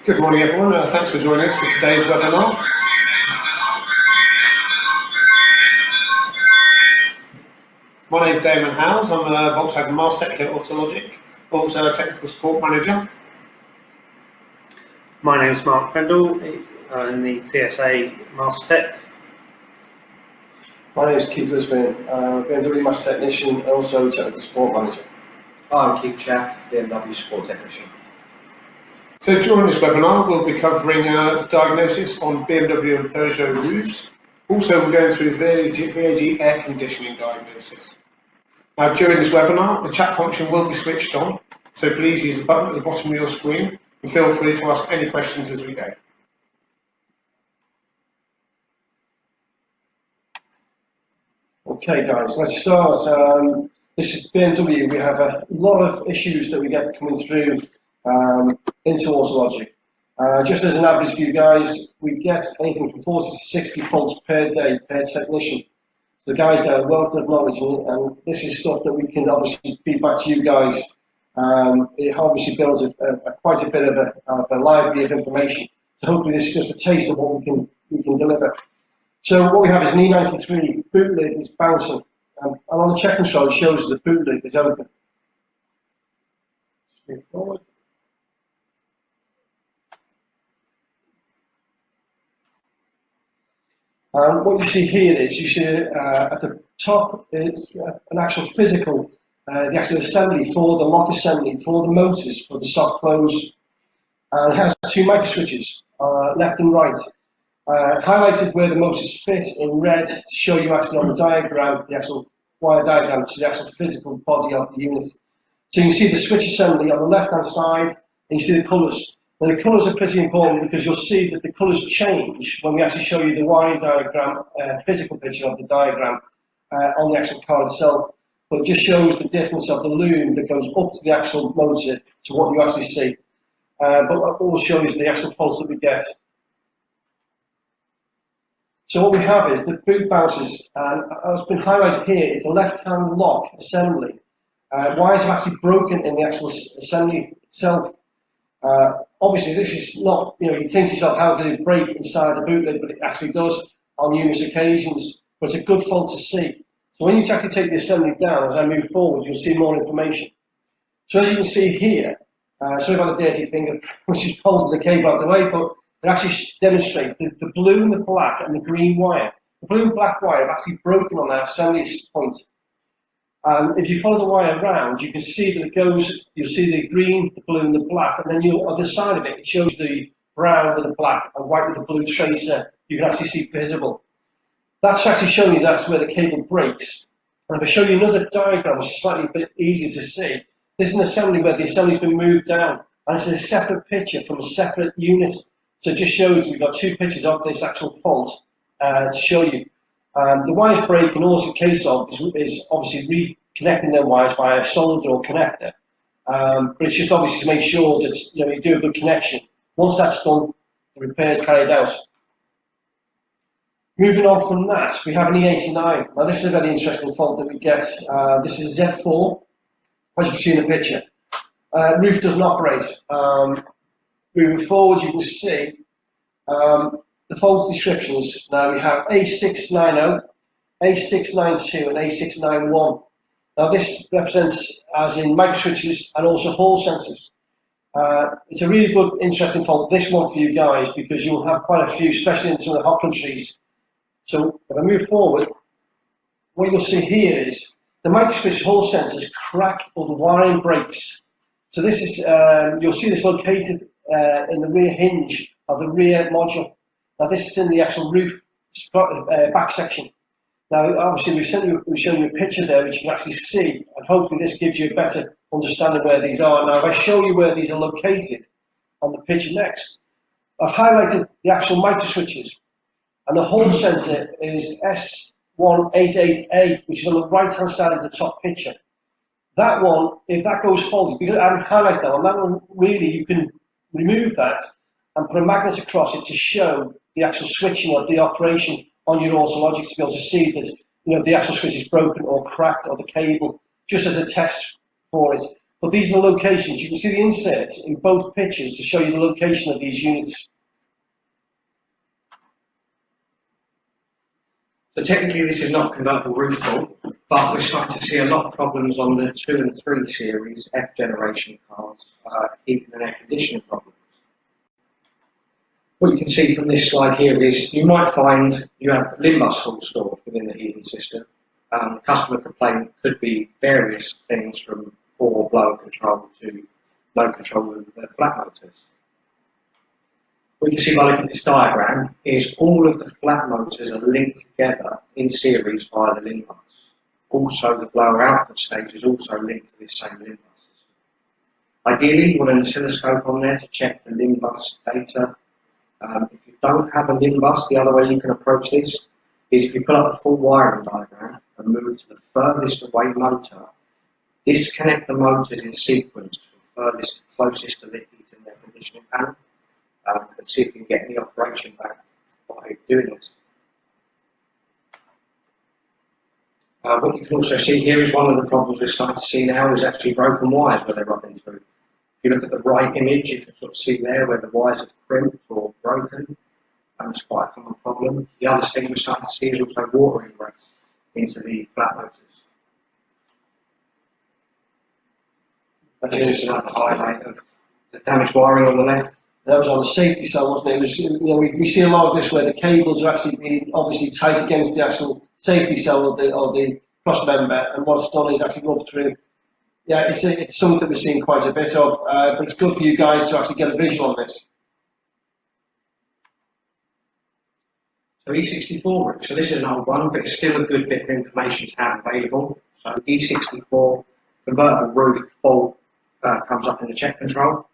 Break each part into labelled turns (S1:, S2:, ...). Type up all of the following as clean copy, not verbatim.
S1: Good morning, everyone. Thanks for joining us for today's webinar. My name is Damon Howes. I'm a Volkswagen Master Tech here at Autologic, also a Technical Support Manager.
S2: My name is Mark Pendle. I'm the PSA Master Tech.
S3: My name is Keith Lisbon, BMW Master Technician and also Technical Support Manager.
S4: I'm Keith Chaff, BMW Support Technician.
S1: So during this webinar, we'll be covering diagnosis on BMW and Peugeot roofs. Also, we're going through VAG air conditioning diagnosis. Now, during this webinar, the chat function will be switched on, so please use the button at the bottom of your screen and feel free to ask any questions as we go.
S3: Okay guys, let's start. This is BMW. We have a lot of issues that we get coming through into Autologic. Just as an average for you guys, we get anything from 40 to 60 faults per day per technician. So the guys get a wealth of knowledge, and this is stuff that we can obviously feed back to you guys. It obviously builds quite a bit of a library of information. So hopefully this is just a taste of what we can deliver. So what we have is an E93 boot lid is bouncing, and on the check console it shows us the boot lid is open. Move forward. What you see here is, you see at the top is an actual physical, the actual assembly for the lock assembly, for the motors, for the soft close. And it has two micro switches, left and right. Highlighted where the motors fit in red to show you actually on the diagram, the actual wire diagram, to the actual physical body of the unit. So you can see the switch assembly on the left hand side, and you see the colours. Now the colours are pretty important because you'll see that the colours change when we actually show you the wiring diagram, physical picture of the diagram on the actual car itself. But it just shows the difference of the loom that goes up to the actual motor to what you actually see. But it also shows the actual pulse that we get. So what we have is the boot bounces, and as been highlighted here, is the left-hand lock assembly. Wires are actually broken in the actual assembly itself. Obviously, this is not, you think to yourself, how did it break inside the boot lid? But it actually does on numerous occasions. But it's a good fault to see. So when you actually take the assembly down, as I move forward, you'll see more information. So as you can see here, sorry about the dirty finger, which is holding the cable out of the way, but it actually demonstrates the blue and the black and the green wire. The blue and black wire have actually broken on that assembly point. And if you follow the wire around, you can see that it goes, you'll see the green, the blue and the black, and then on the side of it, it shows the brown with the black and white with the blue tracer. You can actually see visible. That's actually showing you that's where the cable breaks. And if I show you another diagram, which is slightly a bit easier to see, this is an assembly where the assembly's been moved down, and it's a separate picture from a separate unit. So it just shows we've got two pictures of this actual fault to show you. The wires break, and all it's a case of is obviously reconnecting their wires via a solder or connector. But it's just obviously to make sure that you do a good connection. Once that's done, the repair is carried out. Moving on from that, we have an E89. Now this is a very interesting fault that we get. This is Z4, as you can see in the picture. Roof doesn't operate. Moving forward, you can see the fault descriptions. Now we have A690, A692, and A691. Now this represents as in microswitches and also hall sensors. It's a really good, interesting fault, this one for you guys, because you'll have quite a few, especially in some of the hot countries. So if I move forward, what you'll see here is the microswitch hall sensors crack or the wiring breaks. So this is, you'll see this located in the rear hinge of the rear module. Now this is in the actual roof back section. Now obviously we've shown you a picture there which you can actually see, and hopefully this gives you a better understanding where these are. Now if I show you where these are located on the picture next, I've highlighted the actual microswitches, and the hall sensor is S188A, which is on the right hand side of the top picture. That one, if that goes faulty, because I haven't highlighted that one, that one really you can remove that and put a magnet across it to show the actual switching of the operation on your Autologic to be able to see that the actual switch is broken or cracked or the cable, just as a test for it. But these are the locations. You can see the inserts in both pictures to show you the location of these units.
S4: So technically this is not a convertible roof fault, but we're starting to see a lot of problems on the 2 and 3 series F generation cars, heating and air conditioning problems. What you can see from this slide here is you might find you have Limbus fault stored within the heating system. Customer complaint could be various things from poor blower control to low control of the flat motors. What you can see by looking at this diagram is all of the flat motors are linked together in series via the Limbus. Also, the blower output stage is also linked to this same Limbus. Ideally, you want an oscilloscope on there to check the Limbus data. If you don't have a Limbus, the other way you can approach this is if you pull up the full wiring diagram and move to the furthest away motor, disconnect the motors in sequence from furthest to closest to the heat and air conditioning panel, and see if you can get any operation back by doing this. What you can also see here is one of the problems we're starting to see now is actually broken wires where they're rubbing through. If you look at the right image, you can sort of see there where the wires have crimped or broken. It's quite a common problem. The other thing we're starting to see is also water ingress into the flat motors. That's just another highlight of the damaged wiring on the left.
S3: That was on the safety cell, wasn't it? It was, you know, we see a lot of this where the cables are actually being obviously tight against the actual safety cell of the cross member, and what it's done is actually rubbed through. Yeah, it's something that we're seeing quite a bit of, but it's good for you guys to actually get a visual on this.
S4: So E64 roof, so this is an old one, but it's still a good bit of information to have available. So E64 convertible roof fault comes up in the check control.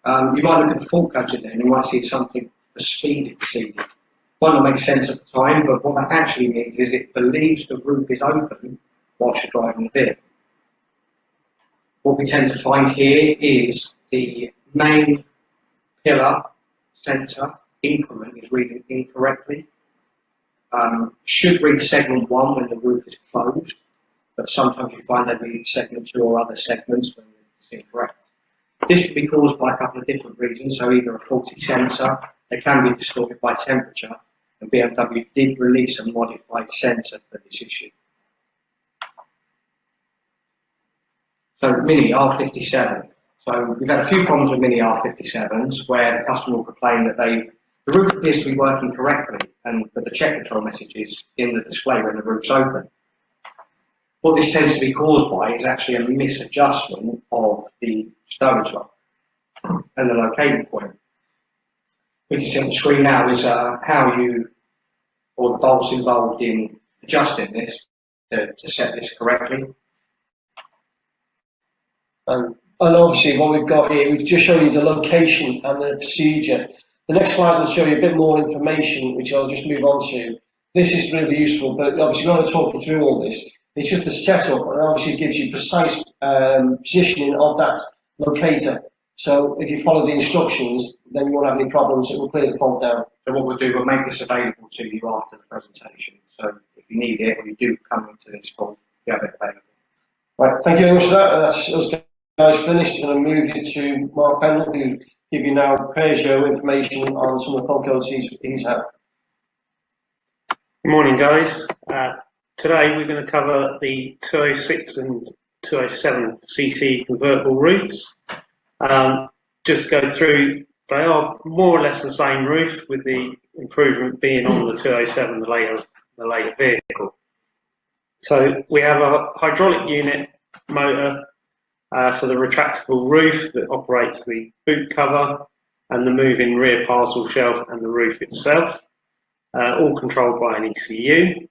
S4: You might look at the fault codes in there and you might see something for speed exceeded. Might not make sense at the time, but what that actually means is it believes the roof is open whilst you're driving the vehicle. What we tend to find here is the main pillar centre increment is reading incorrectly. Should read segment 1 when the roof is closed, but sometimes you find they read segment 2 or other segments when it's incorrect. This can be caused by a couple of different reasons, so either a faulty sensor, they can be distorted by temperature, and BMW did release a modified sensor for this issue. So Mini R57. So we've had a few problems with Mini R57s where the customer will complain that the roof appears to be working correctly, but the check control message is in the display when the roof's open. What this tends to be caused by is actually a misadjustment of the stowage lock and the locating point. What you see on the screen now is how you, or the bolts involved in adjusting this to set this correctly.
S3: And obviously what we've got here, we've just shown you the location and the procedure. The next slide will show you a bit more information, which I'll just move on to. This is really useful, but obviously I'm going to talk you through all this. It's just the setup, and obviously it gives you precise positioning of that locator. So if you follow the instructions, then you won't have any problems. It will clear the fault down.
S4: So what we'll do, we'll make this available to you after the presentation. So if you need it or you do come into this call, you have it available.
S3: Right, thank you very much for that. That's us guys finished. I'm going to move you to Mark Pendle, who will give you now Peugeot information on some of the fault codes he's had.
S2: Good morning, guys. Today we're going to cover the 206 and 207 cc convertible roofs. Just go through, they are more or less the same roof, with the improvement being on the 207, the later vehicle. So we have a hydraulic unit motor for the retractable roof that operates the boot cover and the moving rear parcel shelf and the roof itself, all controlled by an ECU.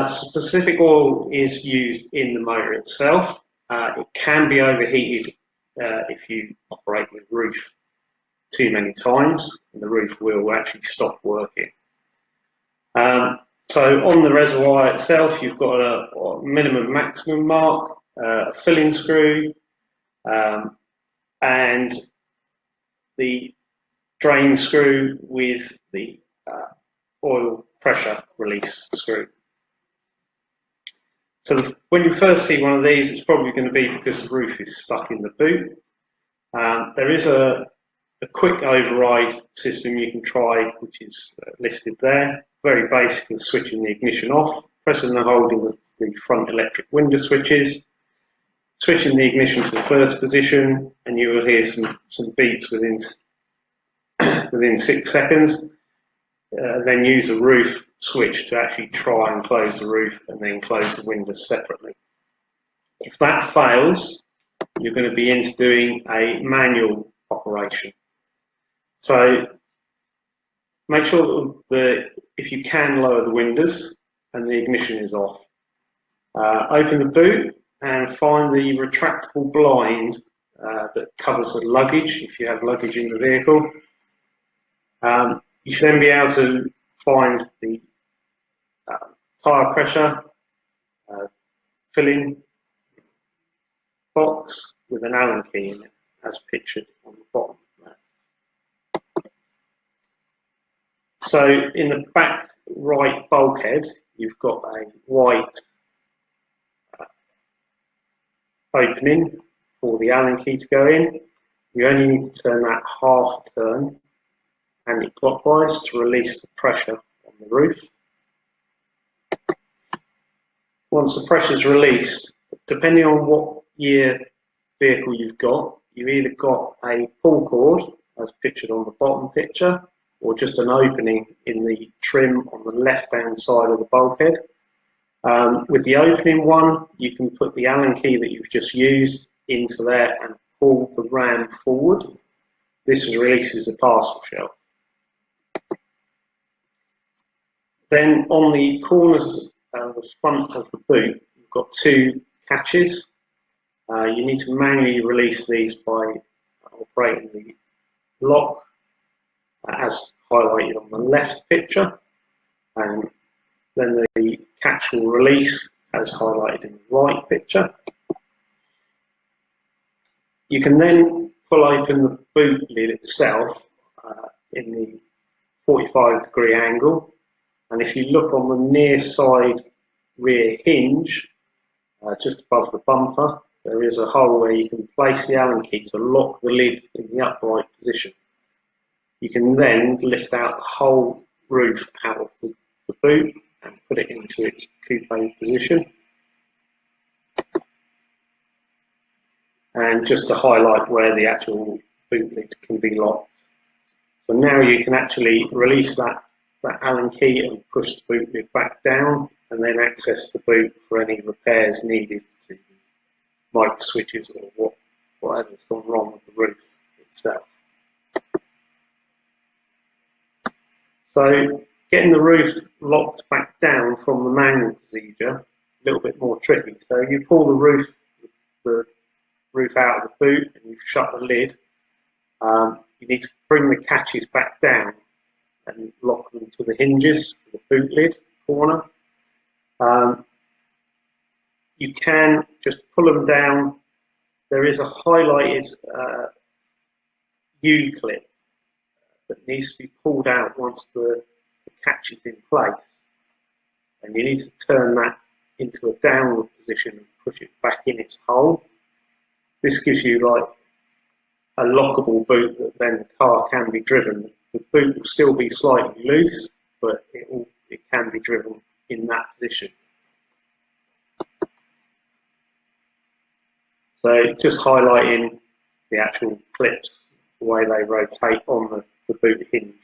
S2: Specific oil is used in the motor itself. It can be overheated if you operate the roof too many times, and the roof will actually stop working. So on the reservoir itself, you've got a minimum maximum mark, a filling screw, and the drain screw with the oil pressure release screw. When you first see one of these, it's probably going to be because the roof is stuck in the boot. There is a quick override system you can try, which is listed there. Very basic, of switching the ignition off, pressing and holding the front electric window switches, switching the ignition to the first position, and you will hear some beeps within 6 seconds. Then use a roof switch to actually try and close the roof, and then close the windows separately. If that fails, you're going to be into doing a manual operation. So make sure that if you can, lower the windows and the ignition is off. Open the boot and find the retractable blind that covers the luggage, if you have luggage in the vehicle. You should then be able to find the tyre pressure filling box with an Allen key in it, as pictured on the bottom there. So in the back right bulkhead, you've got a white opening for the Allen key to go in. You only need to turn that half turn anti-clockwise to release the pressure on the roof. Once the pressure is released, depending on what year vehicle you've either got a pull cord, as pictured on the bottom picture, or just an opening in the trim on the left-hand side of the bulkhead. With the opening one, you can put the Allen key that you've just used into there and pull the ram forward. This releases the parcel shelf. Then on the corners the front of the boot, you've got two catches. You need to manually release these by operating the lock as highlighted on the left picture, and then the catch will release as highlighted in the right picture. You can then pull open the boot lid itself in the 45-degree angle, and if you look on the near side rear hinge, just above the bumper, there is a hole where you can place the Allen key to lock the lid in the upright position. You can then lift out the whole roof out of the boot and put it into its coupe position. And just to highlight where the actual boot lid can be locked. So now you can actually release that Allen key and push the boot lid back down, and then access the boot for any repairs needed to the micro switches or whatever's gone wrong with the roof itself. So getting the roof locked back down from the manual procedure, a little bit more tricky. So you pull the roof out of the boot and you shut the lid. You need to bring the catches back down and lock them to the hinges, the boot lid corner. You can just pull them down. There is a highlighted U-clip that needs to be pulled out once the catch is in place, and you need to turn that into a downward position and push it back in its hole. This gives you like a lockable boot that then the car can be driven. The boot will still be slightly loose, but it can be driven in that position. So just highlighting the actual clips, the way they rotate on the boot hinge.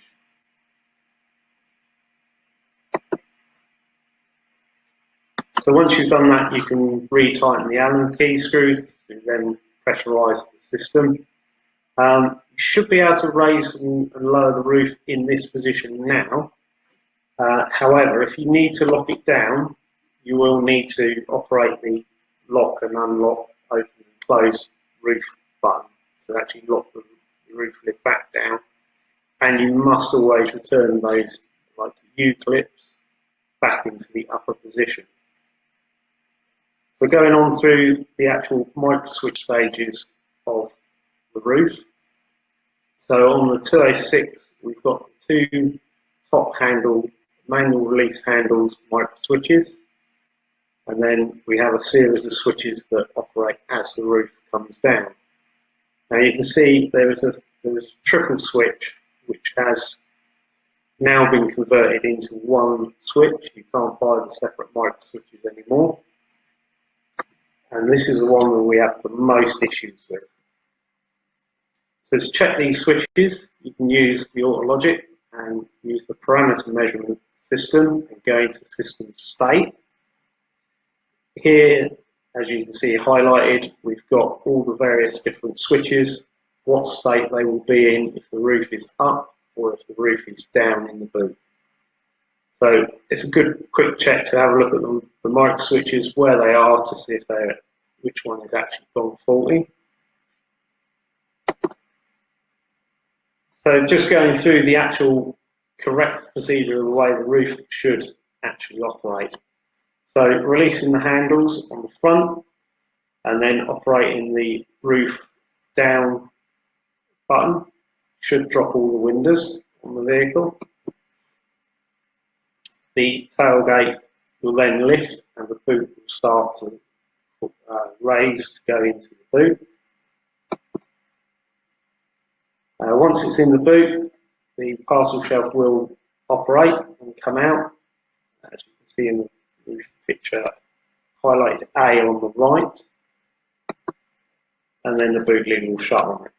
S2: So once you've done that, you can retighten the Allen key screws to then pressurise the system. You should be able to raise and lower the roof in this position now. However, if you need to lock it down, you will need to operate the lock and unlock, open and close roof button to actually lock the roof lid back down. And you must always return those like U-clips back into the upper position. So going on through the actual micro switch stages of the roof. So on the 206, we've got two top handle, manual release handles, micro switches. and then we have a series of switches that operate as the roof comes down. Now you can see there is a triple switch which has now been converted into one switch. You can't buy the separate micro switches anymore. And this is the one that we have the most issues with. So to check these switches, you can use the AutoLogic and use the parameter measurement system and go into system state. Here, as you can see highlighted, we've got all the various different switches, what state they will be in if the roof is up or if the roof is down in the boot. So it's a good quick check to have a look at the micro switches, where they are, to see if which one is actually gone faulty. So just going through the actual correct procedure of the way the roof should actually operate. So releasing the handles on the front and then operating the roof down button should drop all the windows on the vehicle. The tailgate will then lift and the boot will start to raise to go into the boot. Once it's in the boot, the parcel shelf will operate and come out. As you can see in the roof picture, highlighted A on the right, and then the boot lid will shut on it.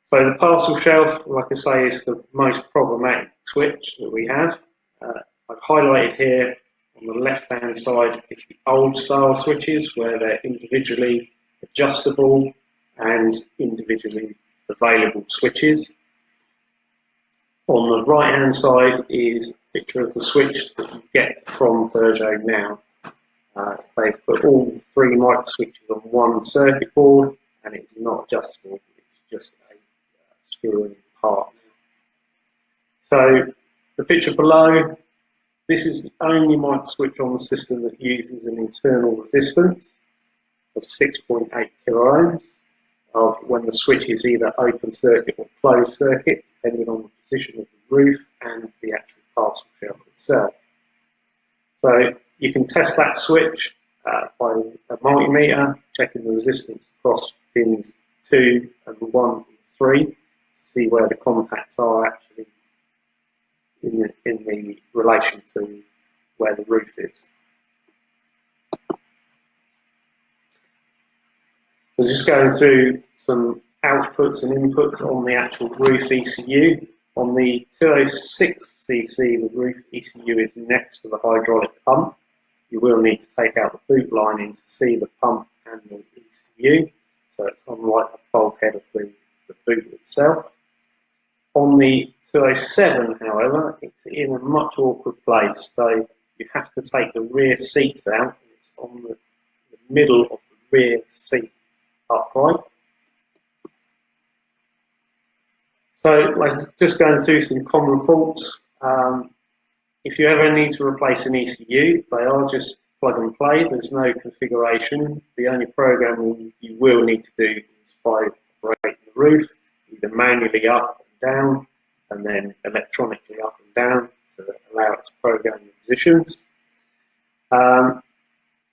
S2: So the parcel shelf, like I say, is the most problematic switch that we have. I've highlighted here on the left-hand side, it's the old style switches where they're individually adjustable and individually available switches. On the right-hand side is a picture of the switch that you get from Peugeot now. They've put all three micro switches on one circuit board, and it's not adjustable, it's just a screw-in part. So the picture below, this is the only micro switch on the system that uses an internal resistance of 6.8 kilo ohms of when the switch is either open circuit or closed circuit, depending on the position of the roof and the actual parcel shelf itself. So you can test that switch by a multimeter, checking the resistance across pins 2 and 1 and 3 to see where the contacts are actually in the relation to where the roof is. So just going through some outputs and inputs on the actual roof ECU. On the 206cc, the roof ECU is next to the hydraulic pump. You will need to take out the boot lining to see the pump and the ECU, so it's unlike the bulkhead of the boot itself. On the 207, however, it's in a much awkward place, so you have to take the rear seats out, and it's on the middle of the rear seat upright. So, like, just going through some common faults. If you ever need to replace an ECU, they are just plug and play. There's no configuration. The only programming you will need to do is by operating the roof, either manually up and down, and then electronically up and down to allow it to program the positions.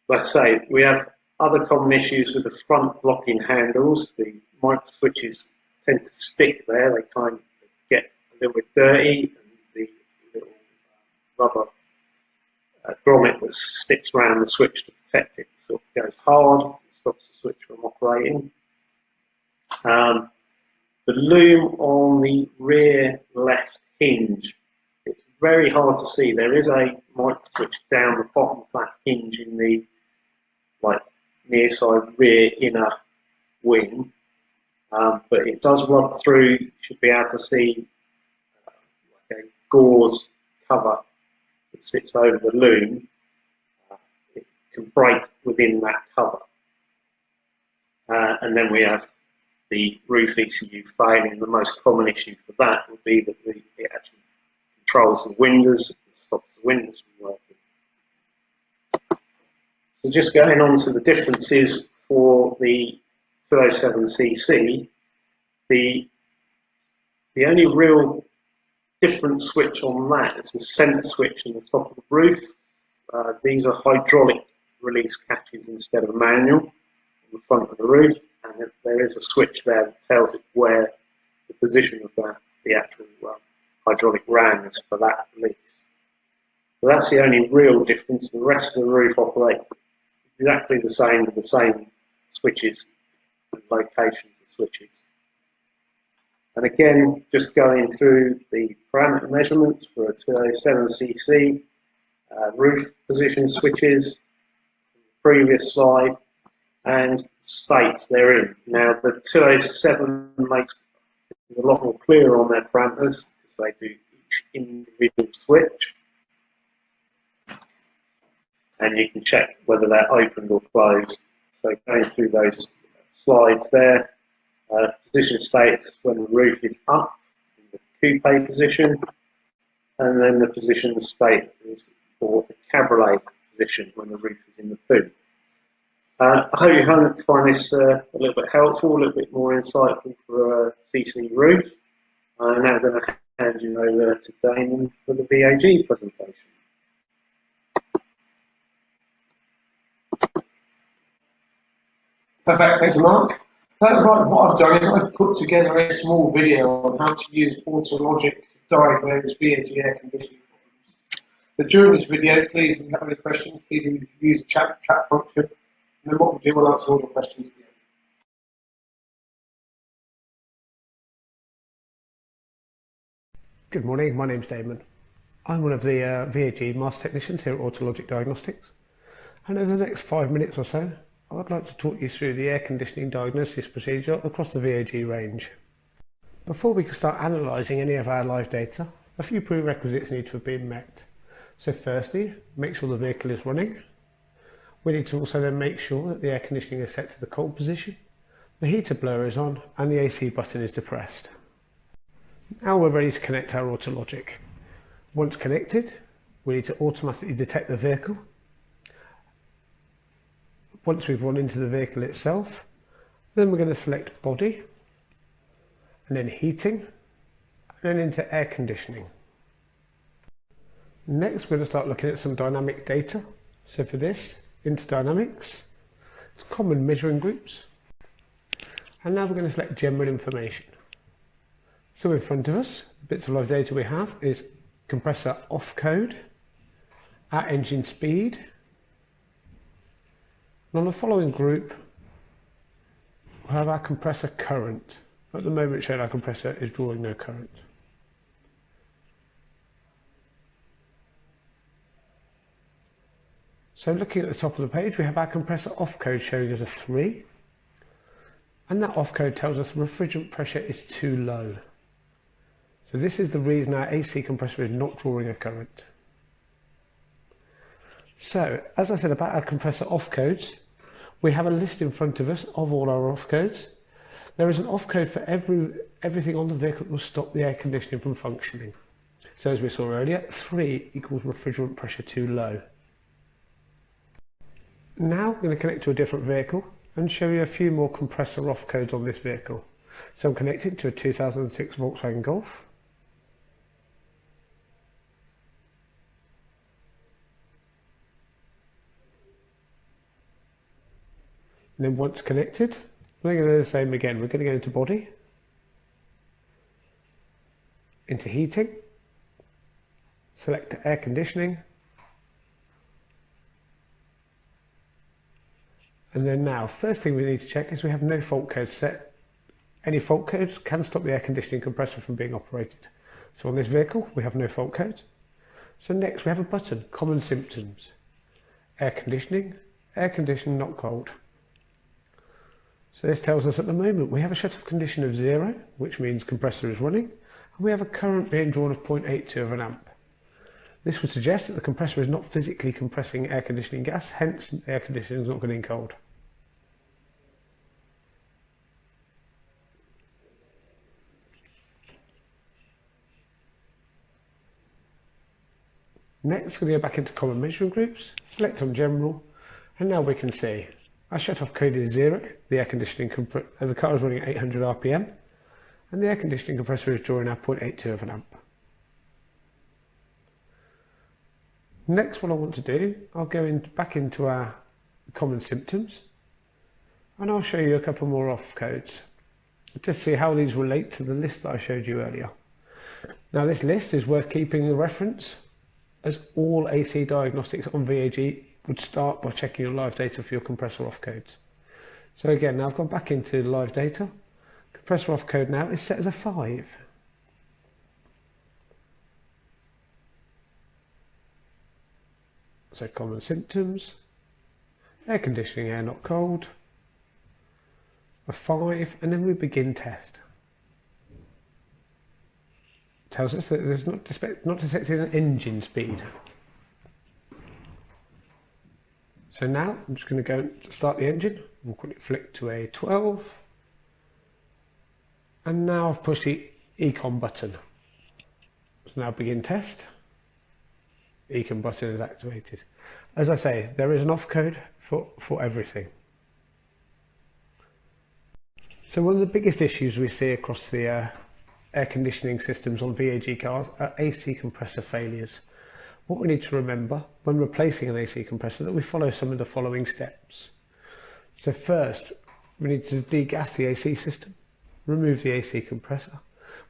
S2: Let's say we have other common issues with the front blocking handles. The micro switches tend to stick there. They kind of get a little bit dirty, and the little rubber grommet that sticks around the switch to protect it sort of goes hard and stops the switch from operating. The loom on the rear left hinge, it's very hard to see. There is a micro switch down the bottom of that hinge in the near side rear inner wing, but it does rub through. You should be able to see like a gauze cover that sits over the loom. It can break within that cover, and then we have the roof ECU failing. The most common issue for that would be that it actually controls the windows and stops the windows from working. So just going on to the differences for the 207cc, the only real different switch on that is the centre switch in the top of the roof. These are hydraulic release catches instead of manual on the front of the roof, and there is a switch there that tells it where the position of the actual hydraulic ram is for that release. So that's the only real difference. The rest of the roof operates exactly the same with the same switches and locations of switches. And again, just going through the parameter measurements for a 207cc roof position switches, previous slide, and states they're in. Now the 207 makes it a lot more clear on their parameters because they do each individual switch. And you can check whether they're opened or closed. So going through those slides there, position states when the roof is up in the coupe position, and then the position state is for the cabriolet position when the roof is in the coupe. I hope you find this a little bit helpful, a little bit more insightful for a CC roof. I'm now going to hand you over to Damon for the VAG presentation.
S1: Perfect, thank you, Mark. Right, what I've done is I've put together a small video on how to use AutoLogic to diagnose VAG air conditioning problems. But during this video, please, if you have any questions, please use the chat function, and then what we'll do, we'll answer all your questions at the end.
S5: Good morning, my name's Damon. I'm one of the VAG master technicians here at AutoLogic Diagnostics, and over the next 5 minutes or so, I'd like to talk you through the air conditioning diagnosis procedure across the VAG range. Before we can start analysing any of our live data, a few prerequisites need to have been met. So firstly, make sure the vehicle is running. We need to also then make sure that the air conditioning is set to the cold position, the heater blower is on, and the AC button is depressed. Now we're ready to connect our AutoLogic. Once connected, we need to automatically detect the vehicle. Once we've run into the vehicle itself, then we're going to select body, and then heating, and then into air conditioning. Next, we're going to start looking at some dynamic data. So for this, into dynamics, common measuring groups, and now we're going to select general information. So in front of us, the bits of live data we have is compressor off code, our engine speed, and on the following group, we'll have our compressor current. At the moment, showing our compressor is drawing no current. So looking at the top of the page, we have our compressor off code showing us a 3. And that off code tells us the refrigerant pressure is too low. So this is the reason our AC compressor is not drawing a current. So, as I said about our compressor off codes, we have a list in front of us of all our off codes. There is an off code for everything on the vehicle that will stop the air conditioning from functioning. So as we saw earlier, 3 equals refrigerant pressure too low. Now I'm going to connect to a different vehicle and show you a few more compressor off codes on this vehicle. So I'm connected to a 2006 Volkswagen Golf. And then once connected, we're going to do the same again. We're going to go into body, into heating, select air conditioning, and then now, first thing we need to check is we have no fault codes set. Any fault codes can stop the air conditioning compressor from being operated. So on this vehicle, we have no fault codes. So next we have a button, common symptoms, air conditioning not cold. So this tells us at the moment we have a shut-off condition of 0, which means compressor is running, and we have a current being drawn of 0.82 of an amp. This would suggest that the compressor is not physically compressing air conditioning gas, hence the air conditioning is not getting cold. Next, we'll go back into common measuring groups, select on general, and now we can see our shut-off code is 0, the air conditioning the car is running at 800 RPM, and the air conditioning compressor is drawing out 0.82 of an amp. Next, what I want to do, I'll go back into our common symptoms, and I'll show you a couple more off codes just see how these relate to the list that I showed you earlier. Now this list is worth keeping a reference, as all AC diagnostics on VAG would start by checking your live data for your compressor off codes. So again, now I've gone back into live data. Compressor off code now is set as a 5. So common symptoms, air conditioning, air not cold, a 5, and then we begin test. Tells us that there's not detected an engine speed. So now I'm just going to go and start the engine. We'll quickly flick to a 12. And now I've pushed the econ button. So now begin test. Econ button is activated. As I say, there is an off code for everything. So one of the biggest issues we see across the air conditioning systems on VAG cars are AC compressor failures. What we need to remember when replacing an AC compressor that we follow some of the following steps. So first, we need to degas the AC system, remove the AC compressor.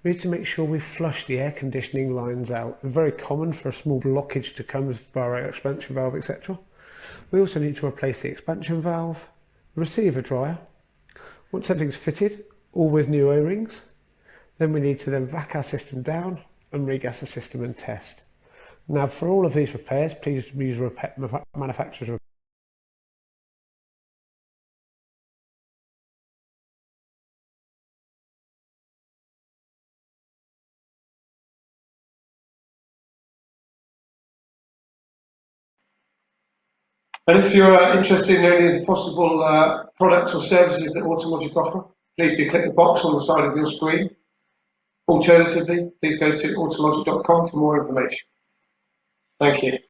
S5: We need to make sure we flush the air conditioning lines out. It's very common for a small blockage to come via our expansion valve, etc. We also need to replace the expansion valve, receiver dryer. Once everything's fitted, all with new O-rings, then we need to then vac our system down and regas the system and test. Now for all of these repairs, please use manufacturer's.
S1: And if you're interested in any of the possible products or services that Autologic offer, please do click the box on the side of your screen. Alternatively, please go to autologic.com for more information. Thank you.